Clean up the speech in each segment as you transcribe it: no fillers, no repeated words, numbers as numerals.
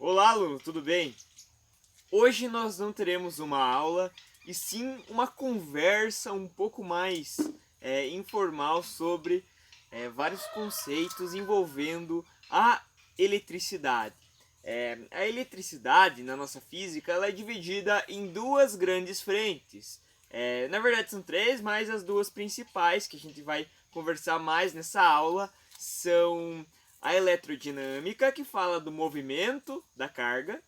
Olá, aluno, tudo bem? Hoje nós não teremos uma aula, e sim uma conversa um pouco mais informal sobre vários conceitos envolvendo a eletricidade. A eletricidade, na nossa física, ela é dividida em duas grandes frentes. Na verdade são três, mas as duas principais que a gente vai conversar mais nessa aula são a eletrodinâmica, que fala do movimento da carga,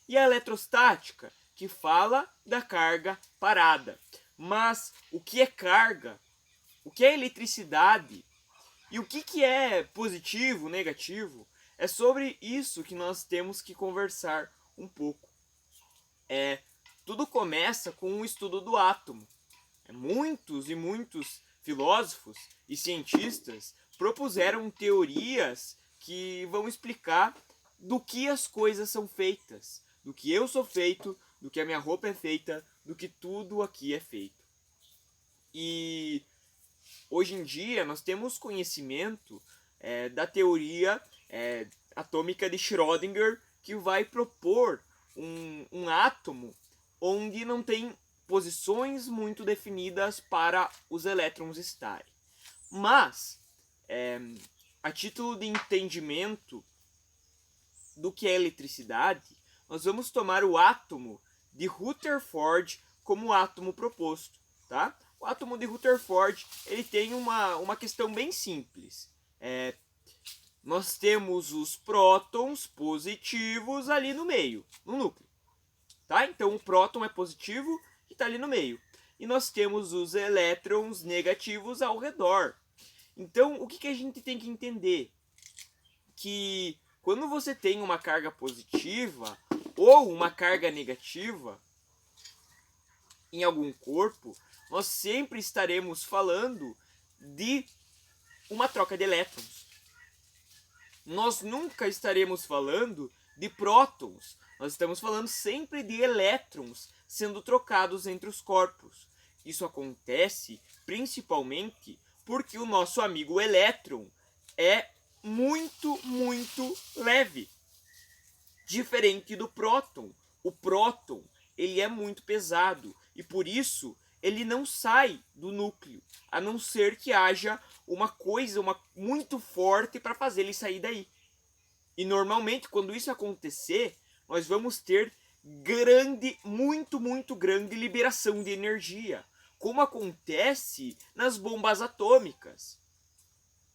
e a eletrostática, que fala da carga parada. Mas o que é carga? O que é eletricidade? E o que é positivo, negativo? É sobre isso que nós temos que conversar um pouco. Tudo começa com o estudo do átomo. Muitos e muitos filósofos e cientistas propuseram teorias que vão explicar do que as coisas são feitas, do que eu sou feito, do que a minha roupa é feita, do que tudo aqui é feito. E hoje em dia nós temos conhecimento da teoria atômica de Schrödinger, que vai propor um átomo onde não tem posições muito definidas para os elétrons estarem. Mas, a título de entendimento do que é eletricidade, nós vamos tomar o átomo de Rutherford como átomo proposto, tá? O átomo de Rutherford, ele tem uma questão bem simples. Nós temos os prótons positivos ali no meio, no núcleo, tá? Então o próton é positivo e está ali no meio. E nós temos os elétrons negativos ao redor. Então o que a gente tem que entender? Que quando você tem uma carga positiva ou uma carga negativa em algum corpo, nós sempre estaremos falando de uma troca de elétrons. Nós nunca estaremos falando de prótons. Nós estamos falando sempre de elétrons sendo trocados entre os corpos. Isso acontece principalmente porque o nosso amigo elétron é muito leve. Diferente do próton. O próton, ele é muito pesado e por isso ele não sai do núcleo, a não ser que haja uma coisa muito forte para fazer ele sair daí. E normalmente, quando isso acontecer, nós vamos ter muito grande liberação de energia, como acontece nas bombas atômicas.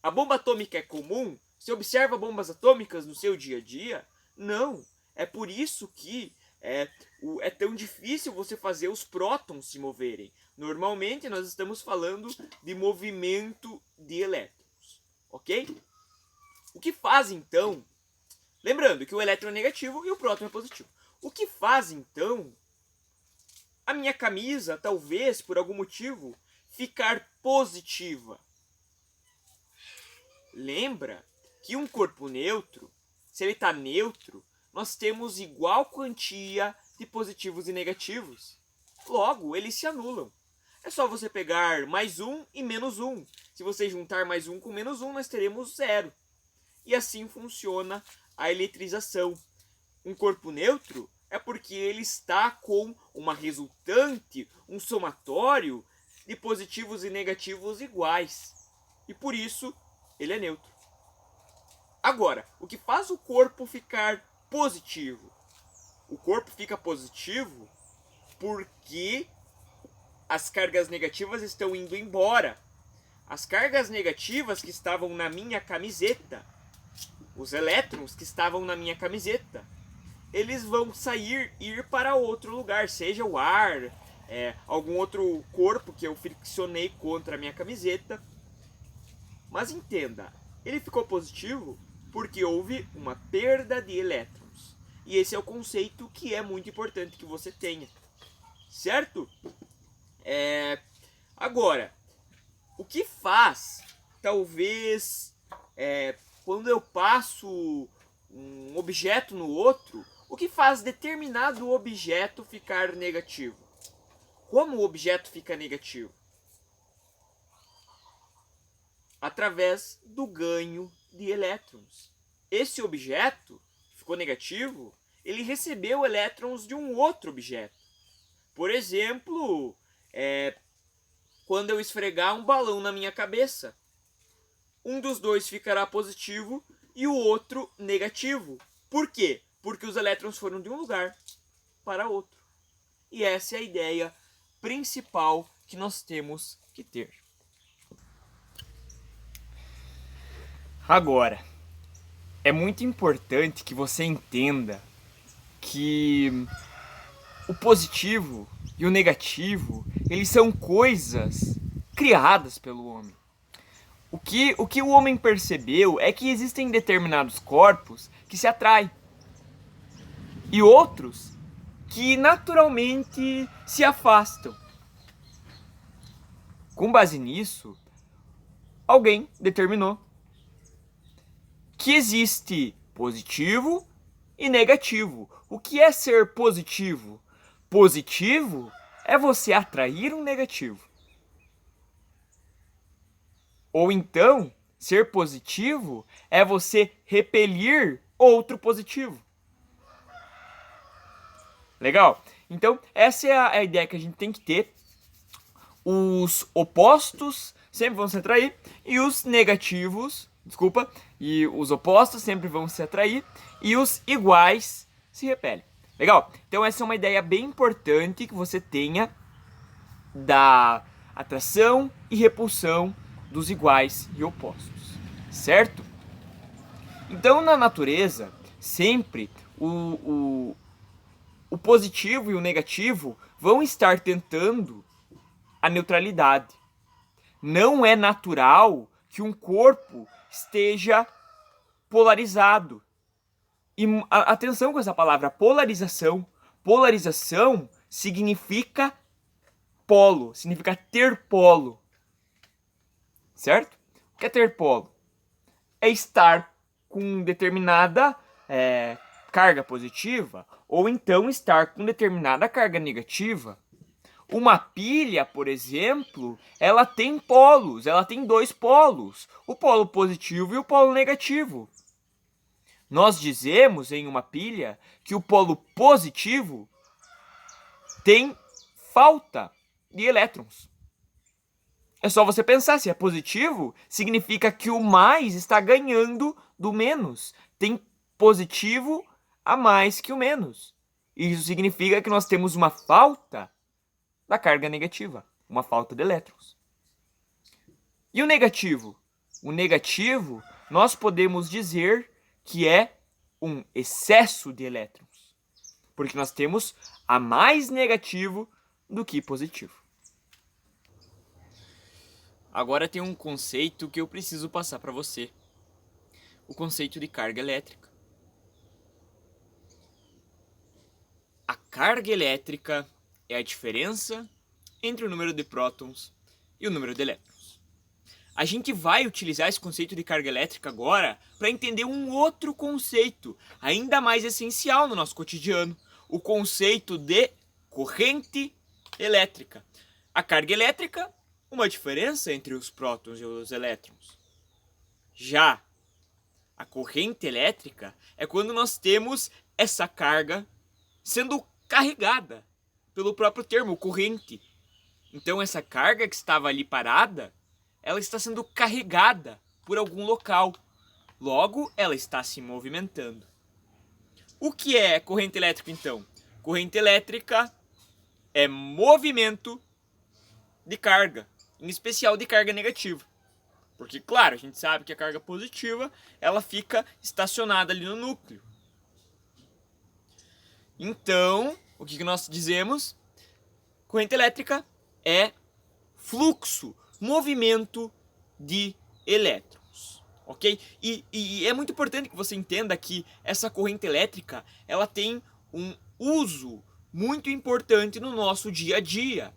A bomba atômica é comum? Você observa bombas atômicas no seu dia a dia? Não. É por isso que é tão difícil você fazer os prótons se moverem. Normalmente nós estamos falando de movimento de elétrons, ok? O que faz então? Lembrando que o elétron é negativo e o próton é positivo. O que faz então a minha camisa, talvez por algum motivo, ficar positiva? Lembra que um corpo neutro, se ele está neutro, nós temos igual quantia de positivos e negativos. Logo, eles se anulam. É só você pegar mais um e menos um. Se você juntar mais um com menos um, nós teremos zero. E assim funciona a eletrização. Um corpo neutro é porque ele está com uma resultante, um somatório de positivos e negativos iguais. E por isso ele é neutro. Agora, o que faz o corpo ficar positivo? O corpo fica positivo porque as cargas negativas estão indo embora. As cargas negativas que estavam na minha camiseta, os elétrons que estavam na minha camiseta, eles vão sair, ir para outro lugar, seja o ar, algum outro corpo que eu friccionei contra a minha camiseta. Mas entenda, ele ficou positivo porque houve uma perda de elétrons. E esse é o conceito que é muito importante que você tenha. Certo? Agora, o que faz, talvez, quando eu passo um objeto no outro, o que faz determinado objeto ficar negativo? Como o objeto fica negativo? Através do ganho de elétrons. Esse objeto ficou negativo, ele recebeu elétrons de um outro objeto. Por exemplo, quando eu esfregar um balão na minha cabeça, um dos dois ficará positivo e o outro negativo. Por quê? Porque os elétrons foram de um lugar para outro. E essa é a ideia principal que nós temos que ter. Agora, é muito importante que você entenda que o positivo e o negativo, eles são coisas criadas pelo homem. O que o homem percebeu é que existem determinados corpos que se atraem e outros que naturalmente se afastam. Com base nisso, alguém determinou que existe positivo e negativo. O que é ser positivo? Positivo é você atrair um negativo. Ou então, ser positivo é você repelir outro positivo. Legal? Então, essa é a ideia que a gente tem que ter. Os opostos sempre vão se atrair e os negativos, e os opostos sempre vão se atrair e os iguais se repelem. Legal? Então essa é uma ideia bem importante que você tenha da atração e repulsão dos iguais e opostos, certo? Então na natureza, sempre o positivo e o negativo vão estar tentando a neutralidade. Não é natural que um corpo esteja polarizado. E atenção com essa palavra, polarização. Polarização significa polo, significa ter polo. Certo? O que é ter polo? É estar com determinada carga positiva ou então estar com determinada carga negativa. Uma pilha, por exemplo, ela tem polos, ela tem dois polos, o polo positivo e o polo negativo. Nós dizemos em uma pilha que o polo positivo tem falta de elétrons. É só você pensar, se é positivo, significa que o mais está ganhando do menos. Tem positivo a mais que o menos. Isso significa que nós temos uma falta da carga negativa, uma falta de elétrons. E o negativo? O negativo, nós podemos dizer que é um excesso de elétrons, porque nós temos a mais negativo do que positivo. Agora tem um conceito que eu preciso passar para você. O conceito de carga elétrica. A carga elétrica é a diferença entre o número de prótons e o número de elétrons. A gente vai utilizar esse conceito de carga elétrica agora para entender um outro conceito, ainda mais essencial no nosso cotidiano, o conceito de corrente elétrica. A carga elétrica, uma diferença entre os prótons e os elétrons. Já a corrente elétrica é quando nós temos essa carga sendo carregada pelo próprio termo, corrente. Então essa carga que estava ali parada, ela está sendo carregada por algum local. Logo, ela está se movimentando. O que é corrente elétrica, então? Corrente elétrica é movimento de carga, em especial de carga negativa. Porque, claro, a gente sabe que a carga positiva, ela fica estacionada ali no núcleo. Então, o que nós dizemos? Corrente elétrica é fluxo, movimento de elétrons, ok? E é muito importante que você entenda que essa corrente elétrica, ela tem um uso muito importante no nosso dia a dia.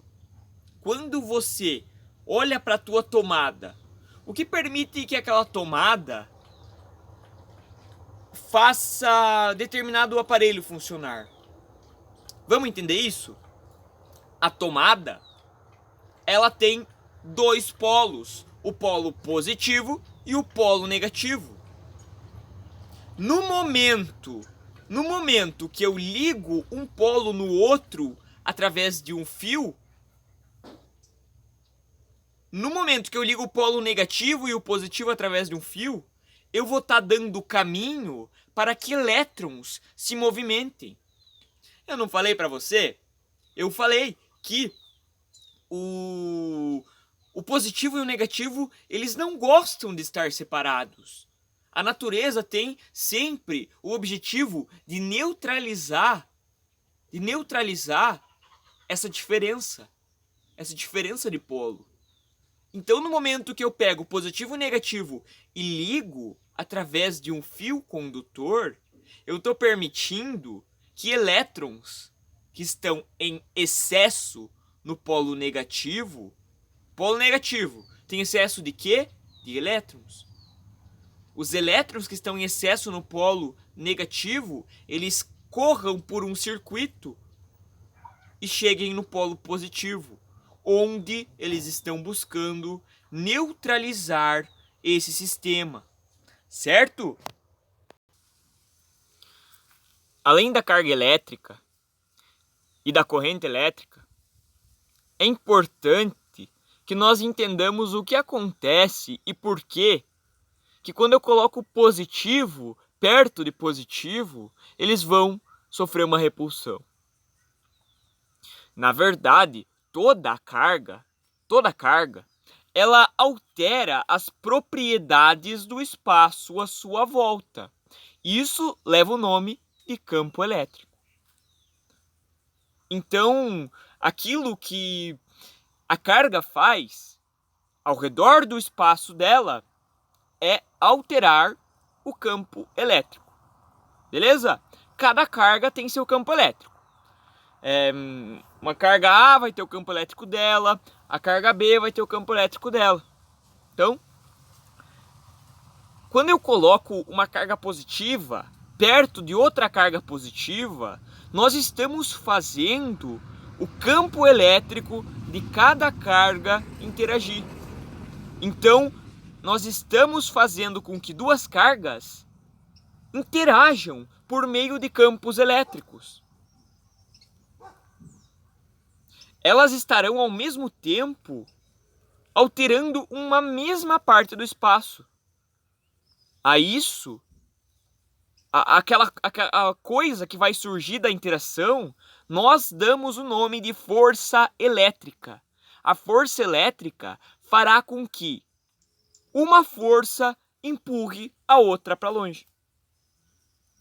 Quando você olha para a tua tomada, o que permite que aquela tomada faça determinado aparelho funcionar? Vamos entender isso? A tomada, ela tem dois polos, o polo positivo e o polo negativo. No momento no momento que eu ligo um polo no outro através de um fio, no momento que eu ligo o polo negativo e o positivo através de um fio, eu vou estar dando caminho para que elétrons se movimentem. Eu não falei para você? Eu falei que o positivo e o negativo, eles não gostam de estar separados. A natureza tem sempre o objetivo de neutralizar essa diferença de polo. Então, no momento que eu pego positivo e negativo e ligo através de um fio condutor, eu estou permitindo que elétrons que estão em excesso no polo negativo tem excesso de quê? De elétrons. Os elétrons que estão em excesso no polo negativo, eles corram por um circuito e cheguem no polo positivo, onde eles estão buscando neutralizar esse sistema, certo? Além da carga elétrica e da corrente elétrica, é importante que nós entendamos o que acontece e por que quando eu coloco positivo perto de positivo, eles vão sofrer uma repulsão. Na verdade, toda carga, ela altera as propriedades do espaço à sua volta. Isso leva o nome de campo elétrico. Então, aquilo que a carga faz ao redor do espaço dela é alterar o campo elétrico. Beleza? Cada carga tem seu campo elétrico. Uma carga A vai ter o campo elétrico dela, a carga B vai ter o campo elétrico dela. Então, quando eu coloco uma carga positiva perto de outra carga positiva, nós estamos fazendo o campo elétrico de cada carga interagir. Então, nós estamos fazendo com que duas cargas interajam por meio de campos elétricos. Elas estarão ao mesmo tempo alterando uma mesma parte do espaço. A isso, a coisa que vai surgir da interação, nós damos o nome de força elétrica. A força elétrica fará com que uma força empurre a outra para longe.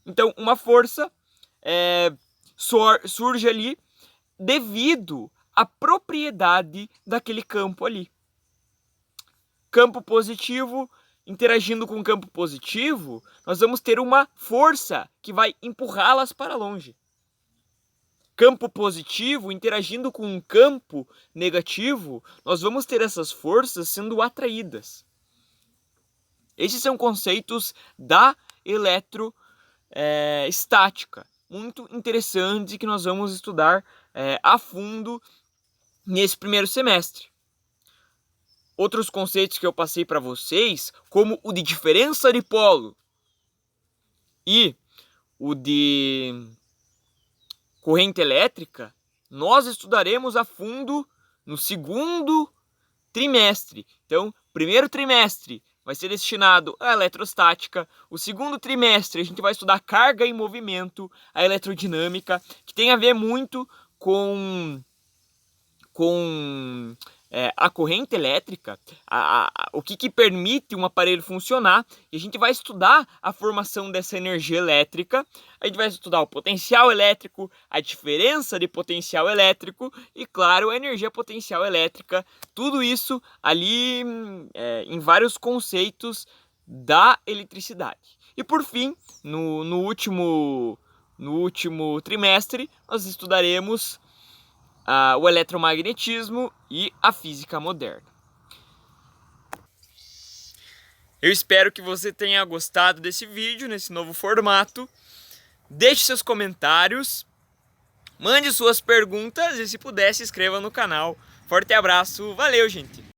Então, uma força surge ali devido à propriedade daquele campo ali. Campo positivo interagindo com campo positivo, nós vamos ter uma força que vai empurrá-las para longe. Campo positivo interagindo com um campo negativo, nós vamos ter essas forças sendo atraídas. Esses são conceitos da eletroestática, muito interessantes que nós vamos estudar a fundo nesse primeiro semestre. Outros conceitos que eu passei para vocês, como o de diferença de polo e o de corrente elétrica, nós estudaremos a fundo no segundo trimestre. Então, primeiro trimestre vai ser destinado à eletrostática. O segundo trimestre a gente vai estudar carga em movimento, a eletrodinâmica, que tem a ver muito com a corrente elétrica, o que permite um aparelho funcionar, e a gente vai estudar a formação dessa energia elétrica, a gente vai estudar o potencial elétrico, a diferença de potencial elétrico e, claro, a energia potencial elétrica, tudo isso ali em vários conceitos da eletricidade. E por fim, no último trimestre, nós estudaremos o eletromagnetismo e a física moderna. Eu espero que você tenha gostado desse vídeo, nesse novo formato. Deixe seus comentários, mande suas perguntas e, se puder, se inscreva no canal. Forte abraço, valeu, gente!